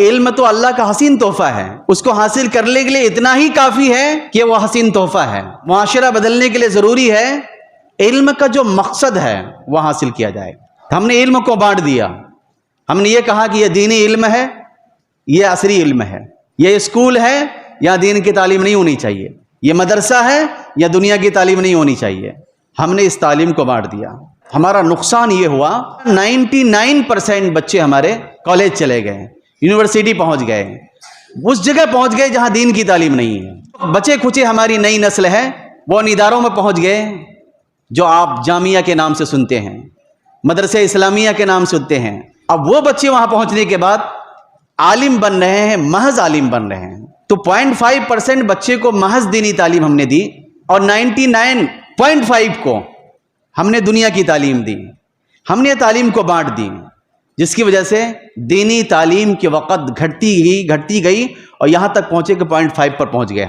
علم تو اللہ کا حسین تحفہ ہے، اس کو حاصل کرنے کے لیے اتنا ہی کافی ہے کہ وہ حسین تحفہ ہے۔ معاشرہ بدلنے کے لیے ضروری ہے علم کا جو مقصد ہے وہ حاصل کیا جائے۔ ہم نے علم کو بانٹ دیا، ہم نے یہ کہا کہ یہ دینی علم ہے، یہ عصری علم ہے، یہ اسکول ہے یا دین کی تعلیم نہیں ہونی چاہیے، یہ مدرسہ ہے یا دنیا کی تعلیم نہیں ہونی چاہیے۔ ہم نے اس تعلیم کو بانٹ دیا۔ ہمارا نقصان یہ ہوا 99% بچے ہمارے کالج چلے گئے، یونیورسٹی پہنچ گئے، اس جگہ پہنچ گئے جہاں دین کی تعلیم نہیں ہے۔ بچے کھچے ہماری نئی نسل ہے وہ ان اداروں میں پہنچ گئے جو آپ جامعہ کے نام سے سنتے ہیں، مدرسے اسلامیہ کے نام سے سنتے ہیں۔ اب وہ بچے وہاں پہنچنے کے بعد عالم بن رہے ہیں، محض عالم بن رہے ہیں۔ تو 0.5% بچے کو محض دینی تعلیم ہم نے دی اور 99.5 کو ہم نے دنیا کی تعلیم دی۔ ہم نے تعلیم کو بانٹ دی، جس کی وجہ سے دینی تعلیم کے وقت گھٹتی گئی اور یہاں تک پہنچے کہ 0.5 پر پہنچ گئے ہم۔